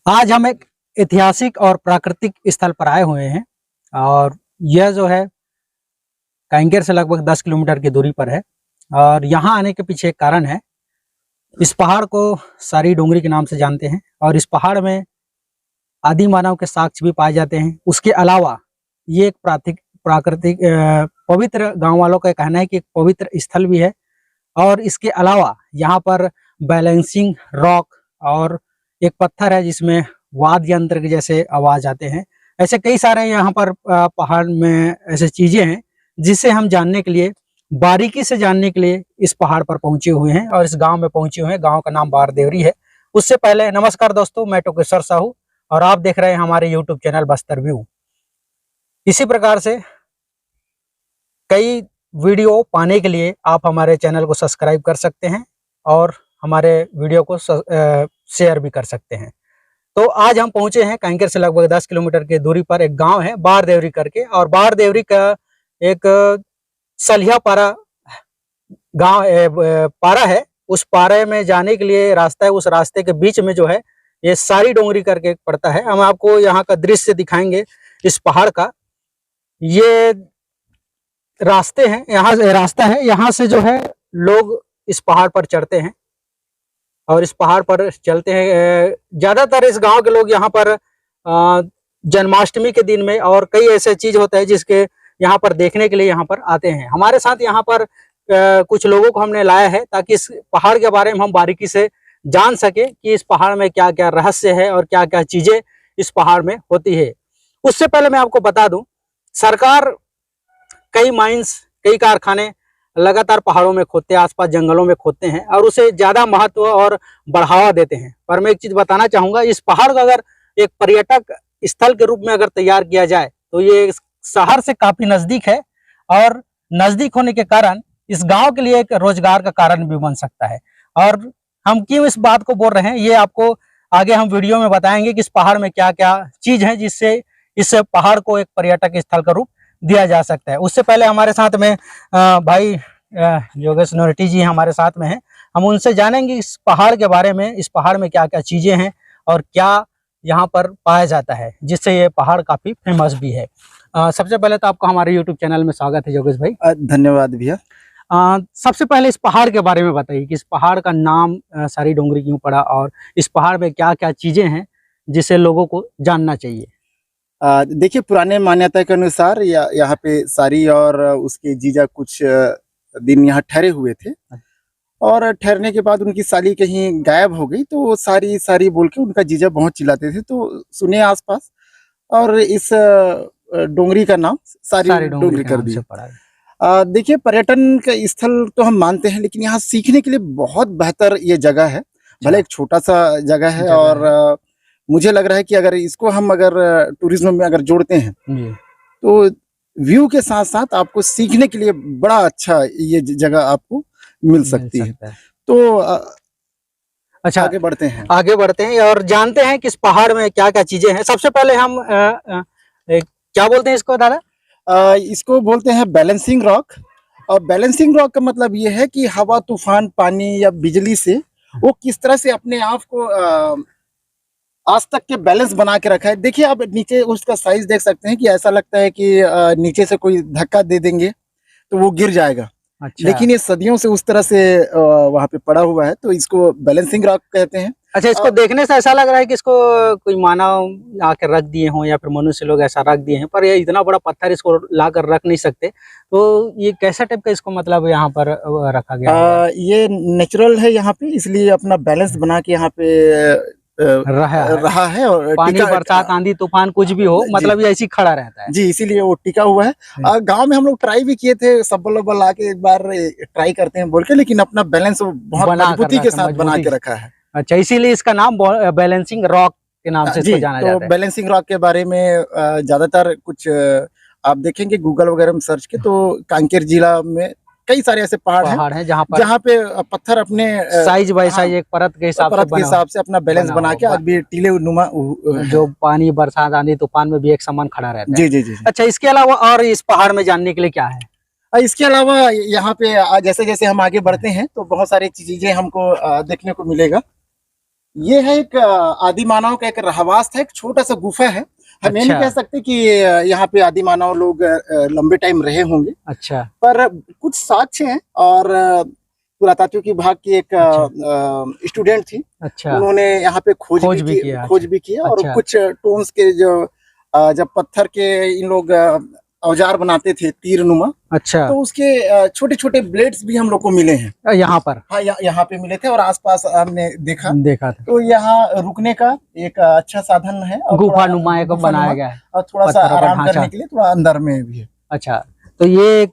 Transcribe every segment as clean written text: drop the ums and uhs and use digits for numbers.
आज हम एक ऐतिहासिक और प्राकृतिक स्थल पर आए हुए हैं और यह जो है कांकेर से लगभग 10 किलोमीटर की दूरी पर है। और यहाँ आने के पीछे एक कारण है। इस पहाड़ को सारी डोंगरी के नाम से जानते हैं और इस पहाड़ में आदि मानव के साक्ष्य भी पाए जाते हैं। उसके अलावा ये एक प्राकृतिक पवित्र गांव वालों का कहना है कि एक पवित्र स्थल भी है। और इसके अलावा यहाँ पर बैलेंसिंग रॉक और एक पत्थर है जिसमें वाद्य यंत्र के जैसे आवाज आते हैं। ऐसे कई सारे यहाँ पर पहाड़ में ऐसे चीजें हैं जिसे हम जानने के लिए, बारीकी से जानने के लिए इस पहाड़ पर पहुंचे हुए हैं और इस गांव में पहुंचे हुए हैं। गांव का नाम बारदेवरी है। उससे पहले नमस्कार दोस्तों, मैं टोकेश्वर साहू और आप देख रहे हैं हमारे यूट्यूब चैनल बस्तर व्यू। इसी प्रकार से कई वीडियो पाने के लिए आप हमारे चैनल को सब्सक्राइब कर सकते हैं और हमारे वीडियो को शेयर भी कर सकते हैं। तो आज हम पहुंचे हैं कांकेर से लगभग 10 किलोमीटर की दूरी पर एक गांव है बारदेवरी करके, और बारदेवरी का एक सलिया पारा गांव पारा है। उस पारे में जाने के लिए रास्ता है। उस रास्ते के बीच में जो है ये सारी डोंगरी करके पड़ता है। हम आपको यहाँ का दृश्य दिखाएंगे इस पहाड़ का। ये रास्ते हैं, यहाँ रास्ता है, यहाँ से जो है लोग इस पहाड़ पर चढ़ते हैं और इस पहाड़ पर चलते हैं। ज्यादातर इस गांव के लोग यहाँ पर जन्माष्टमी के दिन में और कई ऐसे चीज होते हैं जिसके यहाँ पर देखने के लिए यहाँ पर आते हैं। हमारे साथ यहाँ पर कुछ लोगों को हमने लाया है ताकि इस पहाड़ के बारे में हम बारीकी से जान सके कि इस पहाड़ में क्या क्या रहस्य है और क्या क्या चीजें इस पहाड़ में होती है। उससे पहले मैं आपको बता दूं, सरकार कई माइंस, कई कारखाने लगातार पहाड़ों में खोदते हैं, आसपास जंगलों में खोदते हैं और उसे ज्यादा महत्व और बढ़ावा देते हैं। पर मैं एक चीज बताना चाहूंगा, इस पहाड़ को अगर एक पर्यटक स्थल के रूप में अगर तैयार किया जाए तो ये शहर से काफी नजदीक है और नजदीक होने के कारण इस गांव के लिए एक रोजगार का कारण भी बन सकता है। और हम क्यों इस बात को बोल रहे हैं ये आपको आगे हम वीडियो में बताएंगे कि इस पहाड़ में क्या क्या चीज है जिससे इस पहाड़ को एक पर्यटक स्थल का रूप दिया जा सकता है। उससे पहले हमारे साथ में भाई योगेश नोरेटी जी हमारे साथ में हैं। हम उनसे जानेंगे इस पहाड़ के बारे में, इस पहाड़ में क्या क्या चीजें हैं और क्या यहाँ पर पाया जाता है जिससे ये पहाड़ काफी फेमस भी है। सबसे पहले तो आपका हमारे यूट्यूब चैनल में स्वागत है योगेश भाई। धन्यवाद भैया। सबसे पहले इस पहाड़ के बारे में बताइए कि इस पहाड़ का नाम सारी डोंगरी क्यों पड़ा और इस पहाड़ में क्या क्या चीजें हैं जिसे लोगों को जानना चाहिए। देखिए, पुराने मान्यता के अनुसार यहाँ पे सारी और उसके जीजा कुछ दिन यहाँ ठहरे हुए थे और ठहरने के बाद उनकी साली कहीं गायब हो गई तो सारी सारी बोल के उनका जीजा बहुत चिल्लाते थे। तो सुने आसपास और इस डोंगरी का नाम सारी डोंगरी कर दिया। देखिए, पर्यटन का स्थल तो हम मानते हैं लेकिन यहाँ सीखने के लिए बहुत बेहतर ये जगह है। भले एक छोटा सा जगह है और मुझे लग रहा है कि अगर इसको हम अगर टूरिज्म में अगर जोड़ते हैं तो व्यू के साथ साथ आपको सीखने के लिए बड़ा अच्छा ये जगह आपको मिल सकती है। तो अच्छा, आगे बढ़ते हैं और जानते हैं कि इस पहाड़ में क्या क्या चीजें हैं। सबसे पहले हम क्या बोलते हैं इसको दादा? इसको बोलते हैं बैलेंसिंग रॉक। और बैलेंसिंग रॉक का मतलब ये है कि हवा, तूफान, पानी या बिजली से वो किस तरह से अपने आप को आज तक के बैलेंस बना के रखा है। देखिए, आप नीचे उसका साइज देख सकते हैं कि ऐसा लगता है कि नीचे से कोई धक्का दे देंगे तो वो गिर जाएगा। अच्छा। लेकिन ये सदियों से उस तरह से वहां पे पड़ा हुआ है तो इसको बैलेंसिंग रॉक कहते हैं। अच्छा, इसको देखने से ऐसा लग रहा है कि इसको कोई मानव आकर रख दिए हों या फिर मनुष्य लोग ऐसा रख दिए हैं, पर ये इतना बड़ा पत्थर इसको लाकर रख नहीं सकते। तो ये कैसा टाइप का इसको मतलब यहाँ पर रखा गया? ये नेचुरल है यहाँ पे, इसलिए अपना बैलेंस बना के यहाँ पे रहा है और पानी, बरसात, आंधी तूफान कुछ भी हो मतलब ये ऐसी खड़ा रहता है। जी, इसीलिए वो टिका हुआ है। गांव में हम लोग ट्राई भी किए थे, सब लोग आके एक बार ट्राई करते हैं बोल के, लेकिन अपना बैलेंस बहुत मजबूती के साथ बना के रखा है। अच्छा, इसीलिए इसका नाम बैलेंसिंग रॉक के नाम से इसको जाना जाता है। तो बैलेंसिंग रॉक के बारे में ज्यादातर कुछ आप देखेंगे गूगल वगैरह में सर्च के तो कांकेर जिला में कई सारे ऐसे पहाड़ हैं जहाँ पे पत्थर अपने साइज बाय साइज एक परत के हिसाब से अपना बैलेंस बना के आज भी टीले नुमा जो पानी, बरसात, आंधी तूफान में भी एक समान खड़ा रहता है। जी। अच्छा, इसके अलावा और इस पहाड़ में जानने के लिए क्या है? इसके अलावा यहाँ पे जैसे जैसे हम आगे बढ़ते हैं तो बहुत सारी चीजें हमको देखने को मिलेगा। ये है एक आदि मानव का एक रहवास था, एक छोटा सा गुफा है। हम ये नहीं अच्छा। कह सकते कि यहाँ पे आदि मानव लोग लंबे टाइम रहे होंगे, अच्छा। पर कुछ साक्ष्य हैं। और पुरातात्विक विभाग की एक स्टूडेंट थी, अच्छा। उन्होंने यहाँ पे खोज भी किया। किया। और अच्छा। कुछ टोन्स के जो जब पत्थर के इन लोग औजार बनाते थे तीर नुमा, अच्छा। तो उसके छोटे छोटे ब्लेड्स भी हम लोग को मिले हैं। यहाँ पर हाँ, यहाँ पे मिले थे और आसपास हमने देखा। देखा था। तो यहाँ रुकने का एक अच्छा साधन है, और गुफा नुमा एक बनाया गया है, और थोड़ा सा पत्थरों का आराम ढांचा। करने के लिए थोड़ा अंदर में भी है। अच्छा, तो ये एक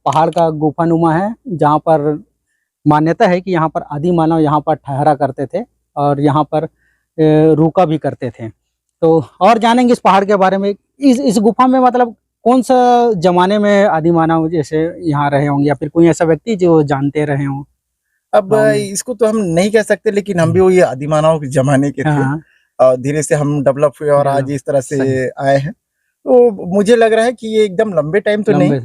पहाड़ का गुफा नुमा है, जहाँ पर मान्यता है कि यहाँ पर आदि मानव यहाँ पर ठहरा करते थे और यहाँ पर रुका भी करते थे। तो और जानेंगे इस पहाड़ के बारे में। इस गुफा में मतलब कौन सा जमाने में आदि मानव जैसे यहाँ रहे होंगे, या फिर कोई ऐसा व्यक्ति जो जानते रहे हों? अब इसको तो हम नहीं कह सकते, लेकिन हम भी वही आदि मानव के जमाने के थे। हाँ। और धीरे से हम डेवलप हुए और आज इस तरह से सही। आए हैं। तो मुझे लग रहा है कि ये एकदम लंबे टाइम तो नहीं,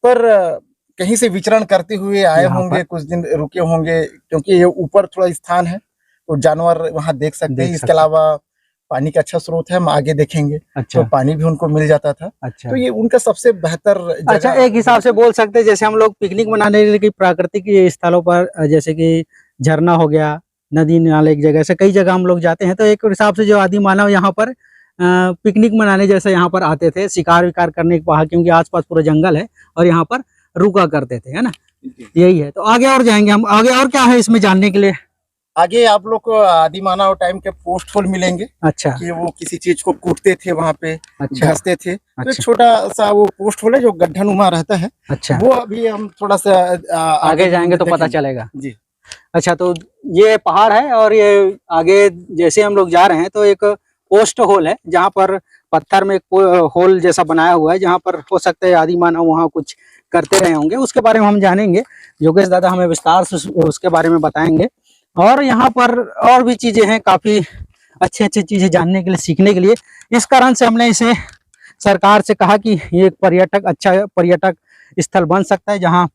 पर कहीं से विचरण करते हुए आए होंगे, कुछ दिन रुके होंगे, क्योंकि ये ऊपर थोड़ा स्थान है तो जानवर वहाँ देख सकते हैं। इसके अलावा पानी का अच्छा स्रोत है, हम आगे देखेंगे। अच्छा। तो पानी भी उनको मिल जाता था। अच्छा। तो ये उनका सबसे बेहतर जगह। अच्छा, एक हिसाब से बोल सकते हैं जैसे हम लोग पिकनिक मनाने के लिए प्राकृतिक स्थलों पर, जैसे कि झरना हो गया, नदी नाले, एक जगह से कई जगह हम लोग जाते हैं, तो एक हिसाब से जो आदि मानव यहाँ पर पिकनिक मनाने जैसे यहाँ पर आते थे, शिकार विकार करने के पहाड़, क्योंकि आसपास पूरा जंगल है और यहाँ पर रुका करते थे, है ना? यही है। तो आगे और जाएंगे हम, आगे और क्या है इसमें जानने के लिए? आगे आप लोग को आदि मानव टाइम के पोस्ट होल मिलेंगे। अच्छा। कि वो किसी चीज को कूटते थे वहाँ पे, घसते थे। अच्छा। तो छोटा सा वो पोस्ट होल है जो गड्ढा नुमा रहता है। अच्छा। वो अभी हम थोड़ा सा आगे जाएंगे तो पता चलेगा जी। अच्छा, तो ये पहाड़ है और ये आगे जैसे हम लोग जा रहे हैं तो एक पोस्ट होल है, जहाँ पर पत्थर में एक होल जैसा बनाया हुआ है, जहाँ पर हो सकता है आदि मानव वहाँ कुछ करते रहे होंगे। उसके बारे में हम जानेंगे, योगेश दादा हमें विस्तार से उसके बारे में बताएंगे। और यहाँ पर और भी चीजें हैं, काफी अच्छी अच्छी चीजें जानने के लिए, सीखने के लिए। इस कारण से हमने इसे सरकार से कहा कि ये एक अच्छा पर्यटक स्थल बन सकता है, जहाँ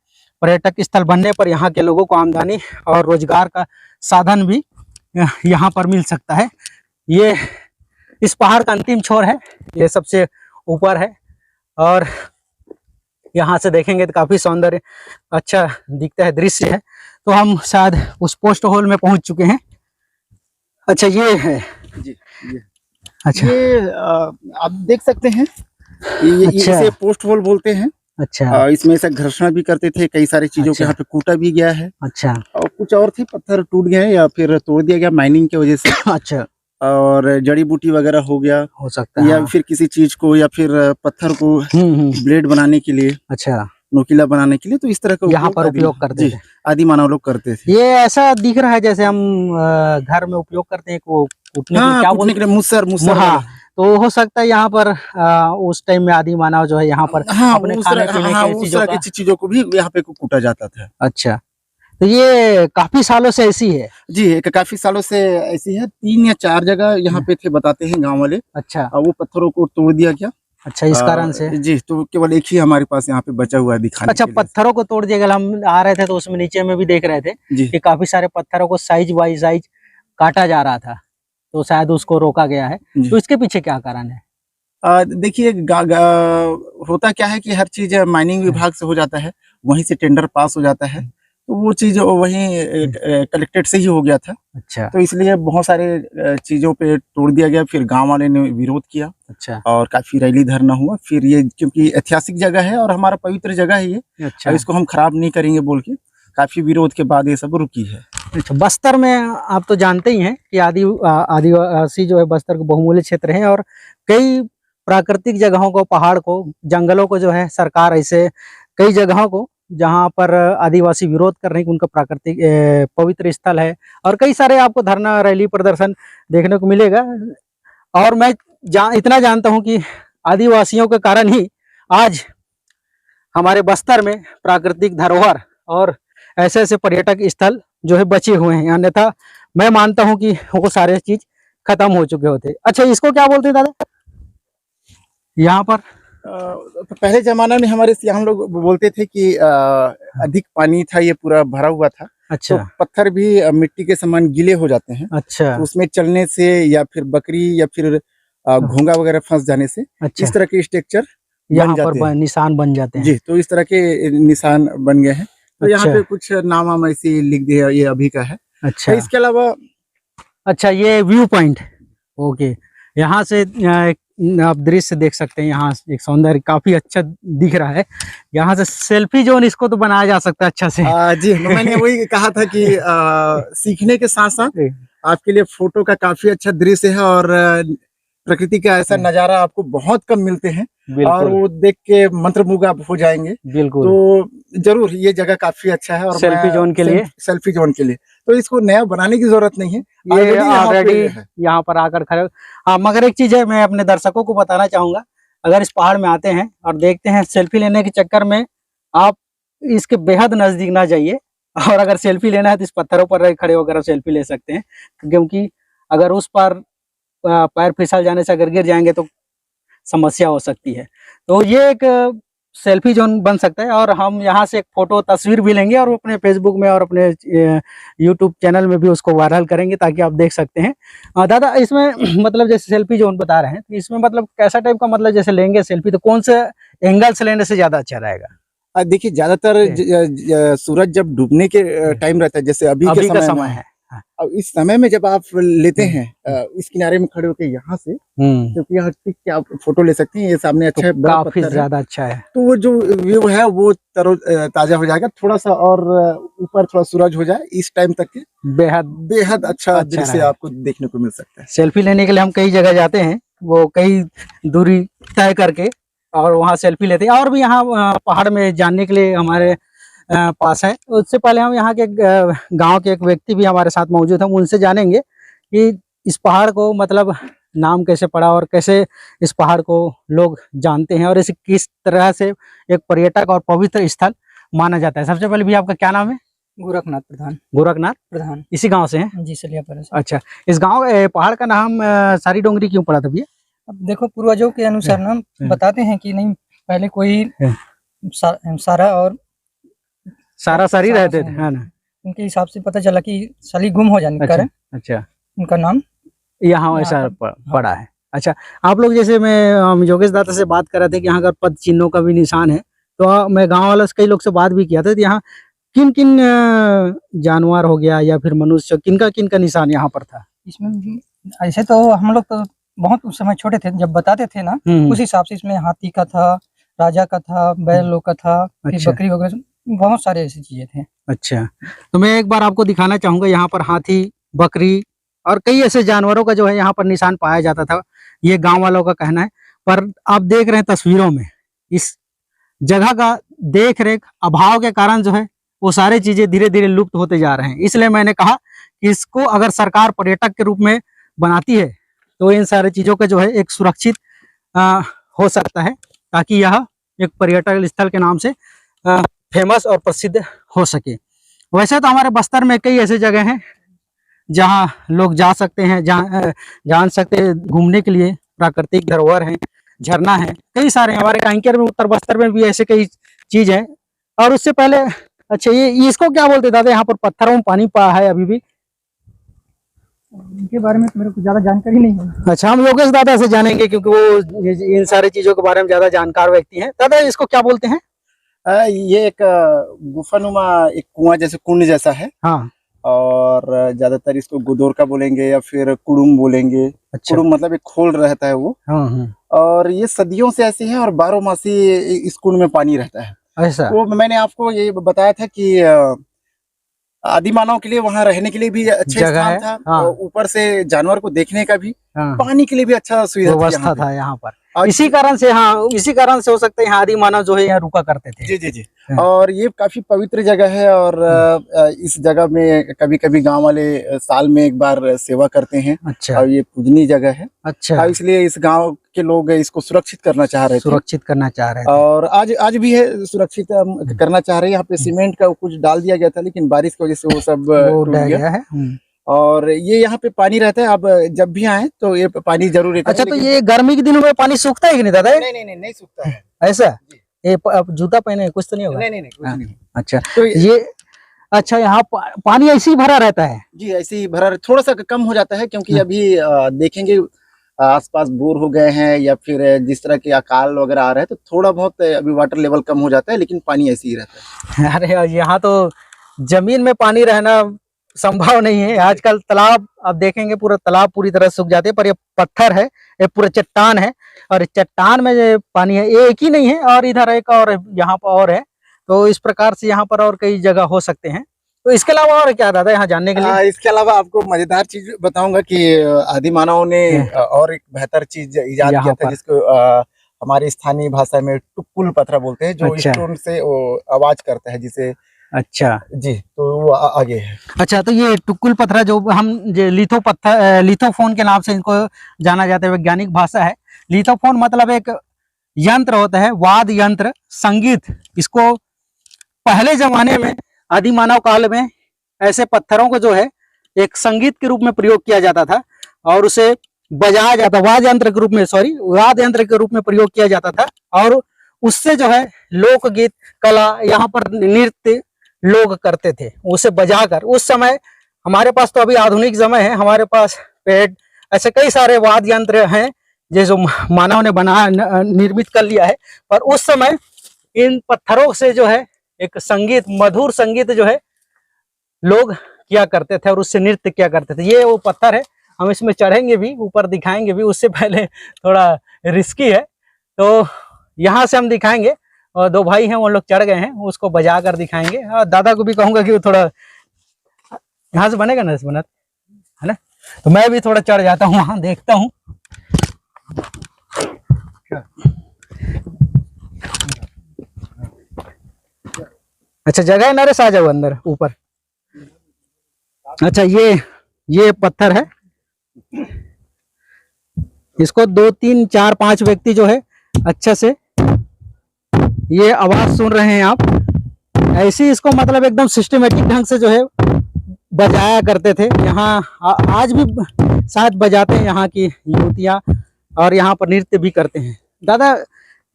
पर्यटक स्थल बनने पर यहाँ के लोगों को आमदनी और रोजगार का साधन भी यहाँ पर मिल सकता है। ये इस पहाड़ का अंतिम छोर है, ये सबसे ऊपर है, और यहाँ से देखेंगे तो काफी सौंदर्य अच्छा दिखता है, दृश्य है। तो हम शायद उस पोस्ट होल में पहुंच चुके हैं। अच्छा, ये है जी। अच्छा, ये आप देख सकते हैं, ये इसे पोस्ट होल बोलते हैं। अच्छा। इसमें से घर्षण भी करते थे, कई सारी चीजों के यहाँ पे कूटा भी गया है। अच्छा। और कुछ और थे, पत्थर टूट गए या फिर तोड़ दिया गया माइनिंग की वजह से। अच्छा। और जड़ी बूटी वगैरह हो गया, हो सकता है, या फिर किसी चीज को, या फिर पत्थर को ब्लेड बनाने के लिए, अच्छा, नोकीला बनाने के लिए, तो इस तरह का यहाँ पर उपयोग करते थे, आदि मानव लोग करते थे। ये ऐसा दिख रहा है जैसे हम घर में उपयोग करते हैं वो कूटने के लिए, क्या बोलने के लिए, मुसर। हाँ, तो हो सकता है यहाँ पर उस टाइम में आदि मानव जो है यहाँ पर अपने खाने पीने की चीजों को भी यहाँ पे कूटा जाता था। अच्छा, तो ये काफी सालों से ऐसी है जी, काफी सालों से ऐसी है। 3 या 4 जगह यहाँ पे थे, बताते हैं गांव वाले। अच्छा। वो पत्थरों को तोड़ दिया गया। अच्छा, इस कारण से जी, तो केवल एक ही हमारे पास यहाँ पे बचा हुआ है दिखाने। अच्छा, पत्थरों को तोड़ दिया गया। हम आ रहे थे तो उसमें नीचे में भी देख रहे थे कि काफी सारे पत्थरों को साइज बाई साइज काटा जा रहा था, तो शायद उसको रोका गया है। तो इसके पीछे क्या कारण है? देखिए, होता क्या है कि हर चीज माइनिंग विभाग से हो जाता है, वहीं से टेंडर पास हो जाता है, तो वो चीज वहीं कलेक्टेड से ही हो गया था। अच्छा। तो इसलिए बहुत सारे चीजों पे तोड़ दिया गया, फिर गांव वाले ने विरोध किया। अच्छा। और काफी रैली धरना हुआ, फिर ये क्योंकि ऐतिहासिक जगह है और हमारा पवित्र जगह है ये। अच्छा। इसको हम खराब नहीं करेंगे बोल के काफी विरोध के बाद ये सब रुकी है। अच्छा, बस्तर में आप तो जानते ही हैं कि आदिवासी जो है बस्तर के बहुमूल्य क्षेत्र है, और कई प्राकृतिक जगहों को, पहाड़ को, जंगलों को जो है सरकार ऐसे कई जगहों को जहां पर आदिवासी विरोध कर रहे हैं कि उनका प्राकृतिक पवित्र स्थल है, और कई सारे आपको धरना, रैली, प्रदर्शन देखने को मिलेगा। और मैं इतना जानता हूं कि आदिवासियों के कारण ही आज हमारे बस्तर में प्राकृतिक धरोहर और ऐसे ऐसे पर्यटक स्थल जो है बचे हुए हैं, अन्यथा मैं मानता हूं कि वो सारे चीज खत्म हो चुके होते। अच्छा, इसको क्या बोलते हैं दादा यहाँ पर? तो पहले जमाना में हमारे यहाँ लोग बोलते थे कि अधिक पानी था, ये पूरा भरा हुआ था। अच्छा तो पत्थर भी मिट्टी के समान गीले हो जाते हैं, अच्छा तो उसमें चलने से या फिर बकरी या फिर घोंगा वगैरह फंस जाने से अच्छा, इस तरह के स्ट्रक्चर बन यहाँ पर जाते हैं। निशान बन जाते हैं। जी, तो इस तरह के निशान बन गए हैं। तो यहाँ अच्छा पे कुछ नाम वाम ऐसे लिख दिया, ये अभी का है। अच्छा तो इसके अलावा अच्छा, ये व्यू पॉइंट, ओके। यहाँ से आप दृश्य देख सकते हैं, यहाँ एक सौंदर्य काफी अच्छा दिख रहा है। यहाँ से सेल्फी जोन इसको तो बनाया जा सकता है अच्छा से। जी, मैंने वही कहा था कि सीखने के साथ साथ आपके लिए फोटो का काफी अच्छा दृश्य है, और प्रकृति का ऐसा नजारा आपको बहुत कम मिलते हैं, और बिल्कुल वो देख के मंत्रमुग्ध आप हो जाएंगे। बिल्कुल। तो जरूर ये जगह काफी अच्छा है, और सेल्फी जोन के लिए, सेल्फी जोन के लिए तो इसको नया बनाने की जरूरत नहीं है, ये यहाँ पे ऑलरेडी है। यहाँ पर आकर खड़े। हाँ, मगर एक चीज है, मैं अपने दर्शकों को बताना चाहूंगा, अगर इस पहाड़ में आते हैं और देखते हैं, सेल्फी लेने के चक्कर में आप इसके बेहद नजदीक ना जाइए, और अगर सेल्फी लेना है तो इस पत्थरों पर खड़े होकर सेल्फी ले सकते हैं, क्योंकि अगर उस पर पैर फिसल जाने से अगर गिर जाएंगे तो समस्या हो सकती है। तो ये एक सेल्फी जोन बन सकता है, और हम यहाँ से एक फोटो तस्वीर भी लेंगे और अपने फेसबुक में और अपने यूट्यूब चैनल में भी उसको वायरल करेंगे, ताकि आप देख सकते हैं। दादा, इसमें मतलब जैसे सेल्फी जोन बता रहे हैं, तो इसमें मतलब कैसा टाइप का, मतलब जैसे लेंगे सेल्फी तो कौन से एंगल से लेने से ज्यादा अच्छा रहेगा? देखिए, ज्यादातर सूरज जब डूबने के टाइम रहता है, जैसे अभी के का समय समय में, है। अब इस समय में जब आप लेते हैं इस किनारे में खड़े होकर यहाँ से, क्योंकि यहाँ टिक के आप फोटो ले सकते हैं, ये सामने अच्छा तो बड़ा काफी पत्थर ज्यादा अच्छा है। तो वो जो व्यू है वो ताजा हो जाएगा, थोड़ा सा और ऊपर थोड़ा सूरज हो जाए इस टाइम तक के बेहद बेहद अच्छा दृश्य रहेगा। आपको देखने को मिल सकता है। सेल्फी लेने के लिए हम कई जगह जाते हैं, वो कई दूरी तय करके, और वहाँ सेल्फी लेते हैं। और भी यहाँ पहाड़ में जानने के लिए हमारे पास है। उससे पहले हम यहाँ के गांव के एक व्यक्ति भी हमारे साथ मौजूद हैं, उनसे जानेंगे कि इस पहाड़ को मतलब नाम कैसे पड़ा, और कैसे इस पहाड़ को लोग जानते हैं, और इसे किस तरह से एक पर्यटक और पवित्र स्थल माना जाता है। सबसे पहले भी आपका क्या नाम है? गोरखनाथ प्रधान। गोरखनाथ प्रधान, इसी गांव से हैं? जी, सलियापुर से। अच्छा, इस गांव पहाड़ का नाम सारी डोंगरी क्यों पड़ा था भैया? अब देखो, पूर्वजों के अनुसार ना बताते हैं कि नहीं, पहले कोई सारा और सारा सारी रहते थे, है ना? उनके हिसाब से पता चला कि साली गुम हो जाने के कारण अच्छा, उनका नाम यहाँ ऐसा पड़ा है। अच्छा, आप लोग जैसे मैं योगेश दादा से बात कर रहे थे कि यहाँ का पद चिन्हों का भी निशान है, तो मैं गांव वालों से कई लोग से बात भी किया था, तो यहाँ किन किन जानवर हो गया या फिर मनुष्य, किन का निशान यहाँ पर था? इसमें भी ऐसे तो हम लोग तो बहुत उस समय छोटे थे, जब बताते थे ना उस हिसाब से इसमें हाथी का था, राजा का था, बैलों का था, फिर अच्छा। बकरी वगैरह, बहुत सारे ऐसी चीजें थे। अच्छा, तो मैं एक बार आपको दिखाना चाहूंगा, यहाँ पर हाथी, बकरी और कई ऐसे जानवरों का जो है यहाँ पर निशान पाया जाता था, ये गांव वालों का कहना है। पर आप देख रहे हैं तस्वीरों में, इस जगह का देख रेख अभाव के कारण जो है वो सारी चीजें धीरे धीरे लुप्त होते जा रहे हैं। इसलिए मैंने कहा कि इसको अगर सरकार पर्यटक के रूप में बनाती है तो इन सारी चीजों का जो है एक सुरक्षित हो सकता है, ताकि यह एक पर्यटक स्थल के नाम से फेमस और प्रसिद्ध हो सके। वैसे तो हमारे बस्तर में कई ऐसे जगह हैं जहां लोग जा सकते हैं, जान सकते हैं, घूमने के लिए प्राकृतिक धरोहर हैं, झरना है, कई सारे हमारे कांकेर में, उत्तर बस्तर में भी ऐसे कई चीज हैं। और उससे पहले, अच्छा, ये इसको क्या बोलते दादा? यहाँ पर पत्थरों में पानी पड़ा है अभी भी? इनके बारे में तो मेरे को ज्यादा जानकारी नहीं है। अच्छा, हम योगेश दादा से जानेंगे, क्योंकि वो इन सारी चीजों के बारे में ज्यादा जानकार व्यक्ति हैं। दादा, इसको क्या बोलते हैं? ये एक गुफानुमा एक कुआं जैसे कुंड जैसा है। हाँ, और ज्यादातर इसको गुदोरका बोलेंगे या फिर कुड़ुम बोलेंगे। अच्छा। कुड़ुम मतलब एक खोल रहता है वो। हाँ। और ये सदियों से ऐसी है, और 12 मासी इस कुंड में पानी रहता है। ऐसा? वो मैंने आपको ये बताया था कि आदि मानव के लिए वहाँ रहने के लिए भी अच्छा स्थान था। हाँ। ऊपर से जानवर को देखने का भी, हाँ। पानी के लिए भी अच्छा सुविधा व्यवस्था था यहाँ पर। और इसी कारण से, हाँ, इसी कारण से हो सकता है यहाँ आदि मानव जो है यहाँ रुका करते थे। जी जी जी। और ये काफी पवित्र जगह है, और इस जगह में कभी कभी गांव वाले साल में एक बार सेवा करते हैं। अच्छा। और ये पूजनीय जगह है। अच्छा, इसलिए इस गांव के लोग इसको सुरक्षित करना चाह रहे थे। सुरक्षित करना चाह रहे थे। और आज भी है, सुरक्षित करना चाह रहे हैं। यहाँ पे सीमेंट का कुछ डाल दिया गया था, लेकिन बारिश की वजह से वो सब टूट गया है। और ये यहाँ पे पानी रहता है। अब जब भी आए तो ये पानी जरूर रहता है। अच्छा, तो ये गर्मी के दिनों में पानी सूखता है कि नहीं दादा? नहीं सूखता है। ऐसा? ये अब जूता पहने कुछ तो नहीं होगा? नहीं कुछ नहीं। अच्छा, तो ये अच्छा, यहाँ पानी ऐसे ही भरा रहता है? जी ऐसे ही भरा, थोड़ा सा कम हो जाता है क्योंकि अभी देखेंगे आसपास बोर हो गए हैं या फिर जिस तरह के अकाल वगैरह आ रहे हैं, तो थोड़ा बहुत अभी वाटर लेवल कम हो जाता है, लेकिन पानी ऐसे ही रहता है। अरे यार, यहाँ तो जमीन में पानी रहना संभव नहीं है आजकल। तालाब आप देखेंगे, पूरा तालाब पूरी तरह सूख जाते हैं, पर ये पत्थर है, ये पूरा चट्टान है, और इस चट्टान में जो पानी है ये एक ही नहीं है, और इधर एक और यहाँ पर और है। तो इस प्रकार से यहाँ पर और कई जगह हो सकते हैं। तो इसके अलावा और क्या दादा यहाँ जानने के लिए? इसके अलावा आपको मजेदार चीज बताऊंगा कि आदि मानव ने और एक बेहतर चीज इजाद किया था, जिसको हमारी स्थानीय भाषा में टुक्कुल पत्थर बोलते हैं, जो स्टोन से आवाज करता है जिसे। अच्छा जी, तो वो आगे है। अच्छा, तो ये टुक्कुल पत्थर जो हम लिथो पत्थर, लिथोफोन के नाम से इनको जाना जाता है, वैज्ञानिक भाषा है। लिथोफोन मतलब एक यंत्र होता है, वाद्य यंत्र, संगीत। इसको पहले जमाने में आदि मानव काल में ऐसे पत्थरों को जो है एक संगीत के रूप में प्रयोग किया जाता था, और उसे बजाया जाता, वाद्य यंत्र के रूप में, वाद्य यंत्र के रूप में प्रयोग किया जाता था। और उससे जो है लोकगीत, कला, यहाँ पर नृत्य लोग करते थे उसे बजाकर। उस समय हमारे पास तो अभी आधुनिक समय है, हमारे पास पेड़, ऐसे कई सारे वाद्य यंत्र हैं जो मानव ने निर्मित कर लिया है, पर उस समय इन पत्थरों से जो है एक संगीत, मधुर संगीत जो है लोग किया करते थे, और उससे नृत्य किया करते थे। ये वो पत्थर है, हम इसमें चढ़ेंगे भी, ऊपर दिखाएंगे भी, उससे पहले थोड़ा रिस्की है, तो यहाँ से हम दिखाएंगे। और दो भाई हैं, वो लोग चढ़ गए हैं, उसको बजा कर दिखाएंगे। और दादा को भी कहूंगा कि वो थोड़ा यहाँ से बनेगा ना, बना है ना, तो मैं भी थोड़ा चढ़ जाता हूँ, वहां देखता हूँ। अच्छा, जगह है नरेश, आ जाओ अंदर ऊपर। अच्छा, ये पत्थर है, इसको 2 3 4 5 व्यक्ति जो है अच्छे से ये आवाज सुन रहे हैं आप, ऐसे इसको मतलब एकदम सिस्टमेटिक ढंग से जो है बजाया करते थे। यहाँ आज भी शायद बजाते हैं यहाँ की युवतियाँ, और यहाँ पर नृत्य भी करते हैं। दादा,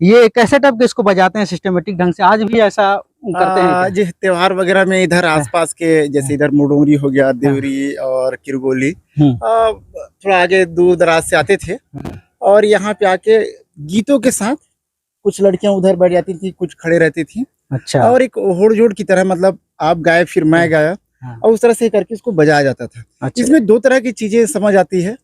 ये कैसे टाइप के इसको बजाते हैं सिस्टमेटिक ढंग से, आज भी ऐसा करते हैं? जी, त्योहार वगैरह में इधर आसपास के, जैसे इधर मुडोंगरी हो गया, देवरी और किरगोली, थोड़ा आगे दूर दराज से आते थे, और यहाँ पे आके गीतों के साथ कुछ लड़कियां उधर बैठ जाती थी, कुछ खड़े रहती थी। अच्छा। और एक होड़-जोड़ की तरह, मतलब आप गाए फिर मैं गाया, और उस तरह से करके इसको बजाया जाता था। अच्छा। इसमें 2 तरह की चीजें समझ आती है।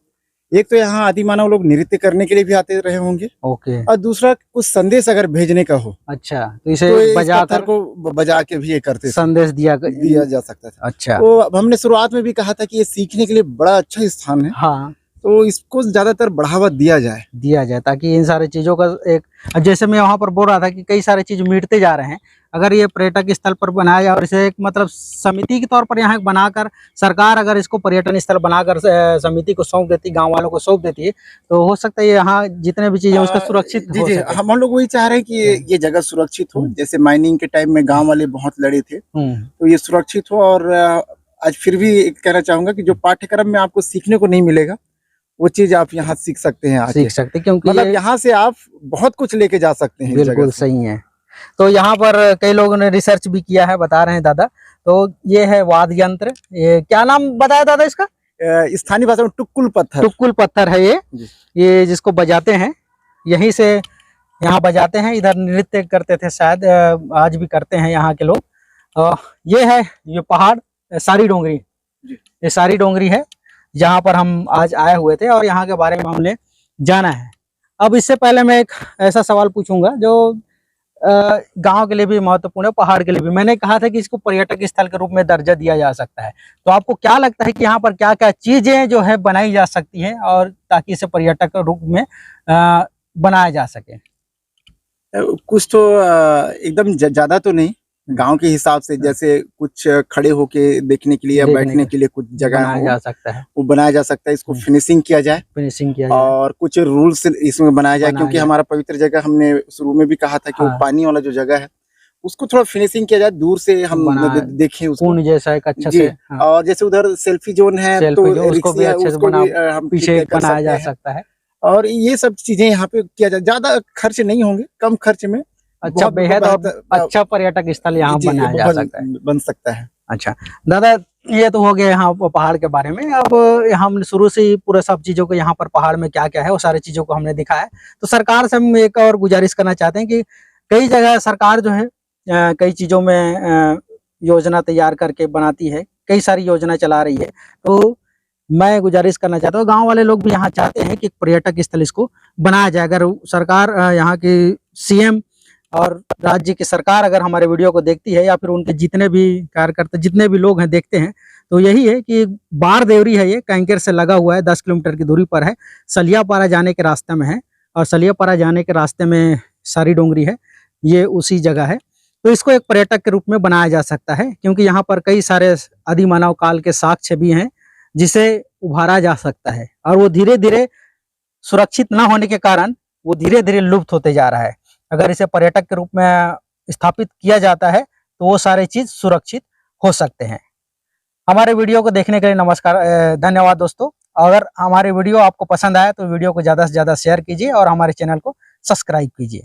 एक तो यहाँ आदि मानव लोग नृत्य करने के लिए भी आते रहे होंगे, ओके, और दूसरा कुछ संदेश अगर भेजने का हो, अच्छा, तो इसे पत्थर को बजा के भी ये करते, संदेश दिया जा सकता था। अच्छा, तो हमने शुरुआत में भी कहा था कि ये सीखने के लिए बड़ा अच्छा स्थान है। हाँ, तो इसको ज्यादातर बढ़ावा दिया जाए, ताकि इन सारी चीजों का एक, जैसे मैं वहां पर बोल रहा था कि कई सारे चीज मिटते जा रहे हैं, अगर ये पर्यटक स्थल पर बनाया जाए और इसे एक मतलब समिति के तौर पर यहाँ बनाकर, सरकार अगर इसको पर्यटन स्थल बनाकर समिति को सौंप देती, गांव वालों को सौंप देती है, तो हो सकता है यहाँ जितने भी चीजें उसका सुरक्षित हो सके। हम लोग वही चाह रहे हैं कि ये जगह सुरक्षित हो। जैसे माइनिंग के टाइम में गाँव वाले बहुत लड़े थे, तो ये सुरक्षित हो। और आज फिर भी कहना चाहूंगा कि जो पाठ्यक्रम में आपको सीखने को नहीं मिलेगा, वो चीज आप यहाँ सीख सकते हैं, सीख सकते हैं, क्योंकि मतलब यहाँ से आप बहुत कुछ लेके जा सकते हैं। बिल्कुल सही है। तो यहाँ पर कई लोगों ने रिसर्च भी किया है, बता रहे हैं दादा। तो ये है वाद्य यंत्र, ये क्या नाम बताया दादा इसका? स्थानीय भाषा में टुक्कुल पत्थर है ये जिसको बजाते हैं, यहीं से यहाँ बजाते हैं, इधर नृत्य करते थे शायद, आज भी करते हैं यहाँ के लोग। ये है ये पहाड़ सारी डोंगरी, ये सारी डोंगरी है जहाँ पर हम आज आए हुए थे, और यहाँ के बारे में हमने जाना है। अब इससे पहले मैं एक ऐसा सवाल पूछूंगा जो गांव के लिए भी महत्वपूर्ण है, पहाड़ के लिए भी। मैंने कहा था कि इसको पर्यटक स्थल के रूप में दर्जा दिया जा सकता है, तो आपको क्या लगता है कि यहाँ पर क्या क्या चीजें जो है बनाई जा सकती हैं, और ताकि इसे पर्यटक रूप में बनाया जा सके? कुछ तो एकदम ज्यादा तो नहीं, गांव के हिसाब से, जैसे कुछ खड़े होके देखने के लिए या बैठने के लिए कुछ जगह बनाया जा सकता है, वो बनाया जा सकता है। इसको फिनिशिंग किया जाए, और कुछ रूल्स इसमें बनाया जाए, क्योंकि हमारा पवित्र जगह, हमने शुरू में भी कहा था कि वो पानी वाला जो जगह है उसको थोड़ा फिनिशिंग किया जाए, दूर से हम देखें उसको जैसा एक अच्छा से। और जैसे उधर सेल्फी जोन है, तो उसको भी हम पीछे बनाया जा सकता है। और ये सब चीजें यहाँ पे किया जाए, ज्यादा खर्च नहीं होंगे, कम खर्च में अच्छा, बेहद अच्छा पर्यटक स्थल यहाँ बनाया जा सकता है, बन सकता है। अच्छा दादा, ये तो हो गया यहाँ पहाड़ के बारे में। अब हम शुरू से ही पूरे सब चीजों को यहाँ पर पहाड़ में क्या क्या है वो सारी चीजों को हमने दिखाया है। तो सरकार से हम एक और गुजारिश करना चाहते हैं कि कई जगह सरकार जो है कई चीजों में योजना तैयार करके बनाती है, कई सारी योजना चला रही है। तो मैं गुजारिश करना चाहता हूँ, गांव वाले लोग भी यहाँ चाहते हैं कि पर्यटक स्थल इसको बनाया जाए। अगर सरकार यहाँ की सीएम और राज्य की सरकार अगर हमारे वीडियो को देखती है या फिर उनके जितने भी कार्यकर्ता जितने भी लोग हैं देखते हैं, तो यही है कि बार देवरी है, ये कैंकेर से लगा हुआ है, 10 किलोमीटर की दूरी पर है, सलियापारा जाने के रास्ते में है। और सलियापारा जाने के रास्ते में सारी डोंगरी है, ये उसी जगह है। तो इसको एक पर्यटक के रूप में बनाया जा सकता है, क्योंकि यहाँ पर कई सारे आदि मानव काल के साक्ष्य भी हैं जिसे उभारा जा सकता है। और वो धीरे धीरे सुरक्षित न होने के कारण वो धीरे धीरे लुप्त होते जा रहा है। अगर इसे पर्यटक के रूप में स्थापित किया जाता है तो वो सारे चीज सुरक्षित हो सकते हैं। हमारे वीडियो को देखने के लिए नमस्कार, धन्यवाद दोस्तों। अगर हमारे वीडियो आपको पसंद आया तो वीडियो को ज़्यादा से ज़्यादा शेयर कीजिए और हमारे चैनल को सब्सक्राइब कीजिए।